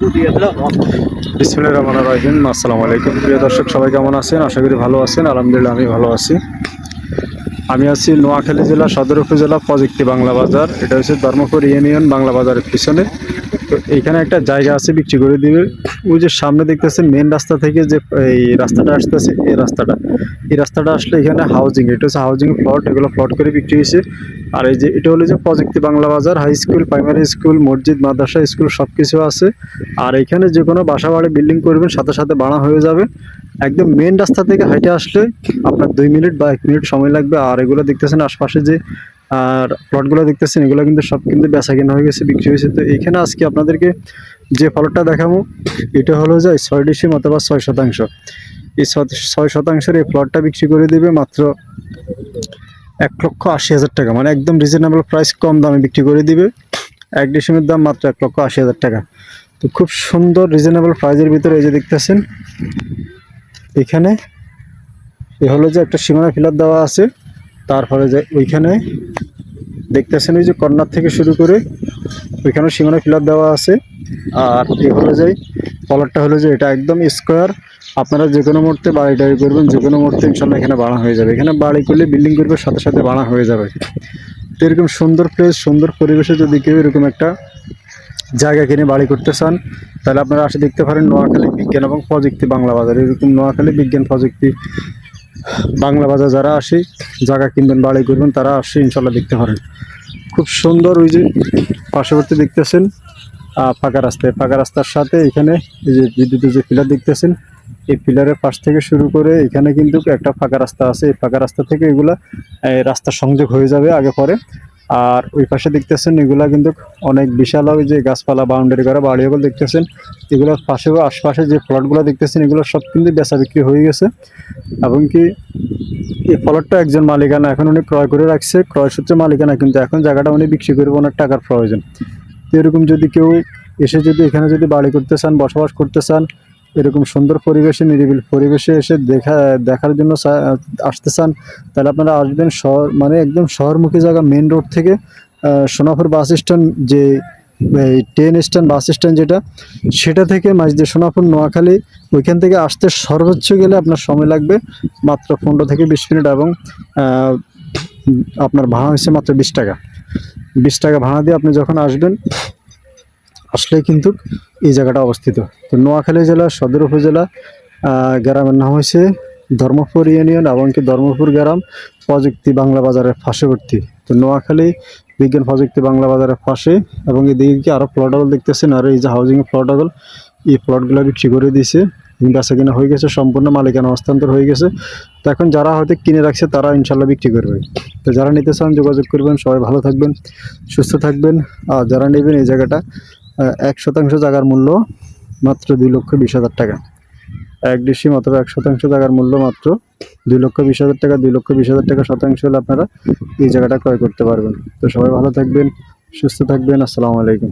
বিসমিল্লাহির রহমানির রহিম। আসসালামু আলাইকুম প্রিয় দর্শক, সবাই কেমন আছেন? আশা করি ভালো আছেন। আলহামদুলিল্লাহ আমি ভালো আছি। আমি আছি নোয়াখালী জেলা সদর উপজেলা প্রযুক্তি বাংলা বাজার। এটা হচ্ছে ধর্মপুর ইউনিয়ন বাংলা বাজারের পিছনে। তো এইখানে একটা জায়গা আছে বিক্রি করে দিবে। ওই যে সামনে দেখতেছেন মেন রাস্তা থেকে যে এই রাস্তাটা আসতেছে, এই রাস্তাটা আসলে এখানে হাউজিং, এটা হচ্ছে হাউজিং প্লট, এগুলো প্লট করে বিক্রি হয়েছে। আর এই যে এটা হলো যে প্রযুক্তি বাংলা বাজার, হাই স্কুল, প্রাইমারি স্কুল, মসজিদ, মাদ্রাসা, স্কুল সব কিছু আছে। আর এখানে যে কোনো বাসা বাড়ি বিল্ডিং করবেন সাথে সাথে ভাড়া হয়ে যাবে। একদম মেন রাস্তা থেকে হাইটে আসলে আপনার 2 মিনিট বা 1 মিনিট সময় লাগবে। আর এগুলো দেখতেছেন আশপাশে যে আর প্লটগুলো দেখতেছেন, এগুলো কিন্তু সব কিন্তু বেচা কেনা হয়ে গেছে, বিক্রি হয়েছে। তো এইখানে আজকে আপনাদেরকে যে প্লটটা দেখাবো এটা হলো যে 6 ডিসিম অথবা 6 শতাংশ। এই 6 শতাংশের এই প্লটটা বিক্রি করে দিবে মাত্র 1,80,000 টাকা, মানে একদম রিজনেবল প্রাইস, কম দামে বিক্রি করে দিবে। 1 ডিসিমের দাম মাত্র 1,80,000 টাকা। তো খুব সুন্দর রিজনেবল প্রাইজের ভিতরে এই যে দেখতেছেন এখানে এ হলো যে একটা সীমানা ফিলার দেওয়া আছে। তারপরে যে ওইখানে দেখতেছেন ওই যে কর্নার থেকে শুরু করে ওইখানে সীমানা ফিলার দেওয়া আছে। আর এ হলো যে কলারটা হলো যে এটা একদম স্কোয়ার। আপনারা যে কোনো মুহূর্তে বাড়ি টাড়ি করবেন, যে কোনো মুহূর্তে ইনশাল্লাহ এখানে বাড়া হয়ে যাবে। এখানে বাড়ি করলে বিল্ডিং করবে সাথে সাথে বাড়া হয়ে যাবে। তো এরকম সুন্দর প্লেস, সুন্দর পরিবেশে যদি কেউ এরকম একটা জায়গা কিনে বাড়ি করতে চান, তাহলে আপনারা আসে দেখতে পারেন নোয়াখালী বিজ্ঞান এবং প্রযুক্তি বাংলা বাজার। এরকম নোয়াখালী বিজ্ঞান প্রযুক্তি বাংলা বাজার যারা আসে জায়গা কিনবেন, বাড়ি করবেন, তারা আসে ইনশাল্লাহ দেখতে পারেন। খুব সুন্দর ওই যে পার্শ্ববর্তী দেখতেছেন ফাঁকা রাস্তায়, ফাঁকা রাস্তার সাথে এখানে এই যে বিদ্যুতের যে পিলার দেখতেছেন, এই পিলারের পাশ থেকে শুরু করে এখানে কিন্তু একটা ফাঁকা রাস্তা আছে। এই ফাঁকা রাস্তা থেকে এগুলা রাস্তার সংযোগ হয়ে যাবে আগে পরে। আর ওই পাশে দেখতেছেন এগুলা কিন্তু অনেক বিশাল, ওই যে গাছপালা বাউন্ডারি করা বাড়িগুলো দেখতেছেন, এগুলোর পাশেও আশপাশে যে প্লটগুলো দেখতেছেন এগুলো সব কিন্তু বেচা বিক্রি হয়ে গেছে। এবং কি এই প্লটটা একজন মালিকানা, এখন উনি ক্রয় করে রাখছে, ক্রয় সূত্রে মালিকানা, কিন্তু এখন জায়গাটা উনি বিক্রি করবে, ওনার টাকার প্রয়োজন। তো এরকম যদি কেউ এসে যদি এখানে যদি বাড়ি করতে চান, বসবাস করতে চান, এরকম সুন্দর পরিবেশে, নিরিবিলি পরিবেশে এসে দেখার জন্য আসতে চান, তাহলে আপনারা আসবেন শহর, মানে একদম শহরমুখী জায়গা, মেন রোড থেকে সোনাপুর বাস স্ট্যান্ড, যে এই ট্রেন স্ট্যান্ড, বাস স্ট্যান্ড যেটা, সেটা থেকে মাঝদিয়ে সোনাপুর নোয়াখালী, ওইখান থেকে আসতে সর্বোচ্চ গেলে আপনার সময় লাগবে মাত্র 15 থেকে 20 মিনিট। এবং আপনার ভাড়া হয়েছে মাত্র 20 টাকা। 20 টাকা ভাড়া দিয়ে আপনি যখন আসবেন, আসলে কিন্তু এই জায়গাটা অবস্থিত। তো নোয়াখালী জেলার সদর উপজেলা, গ্রামের নাম হয়েছে ধর্মপুর ইউনিয়ন এবং কি ধর্মপুর গ্রাম, প্রযুক্তি বাংলা বাজারের পার্শ্ববর্তী। তো নোয়াখালী বিজ্ঞান প্রযুক্তি বাংলা বাজারের পাশে। এবং এদিকে কি আরও প্লটগুলো দেখতেছেন, আর এই যে হাউজিং প্লটগুলো, এই প্লটগুলো বিক্রি করে দিয়েছে, বেচা কিনা হয়ে গেছে, সম্পূর্ণ মালিকানা হস্তান্তর হয়ে গেছে। তো এখন যারা হয়তো কিনে রাখছে তারা ইনশাল্লাহ বিক্রি করবে। তো যারা নিতে চান যোগাযোগ করবেন। সবাই ভালো থাকবেন, সুস্থ থাকবেন। আর যারা নেবেন, এই জায়গাটা 1 শতাংশ জায়গার মূল্য মাত্র 2,20,000 টাকা। 1 ডিসিম অথবা 1 শতাংশ জায়গার মূল্য মাত্র 2,20,000 টাকা। 2,20,000 টাকা শতাংশ হলে আপনারা এই জায়গাটা ক্রয় করতে পারবেন। তো সবাই ভালো থাকবেন, সুস্থ থাকবেন। আসসালামু আলাইকুম।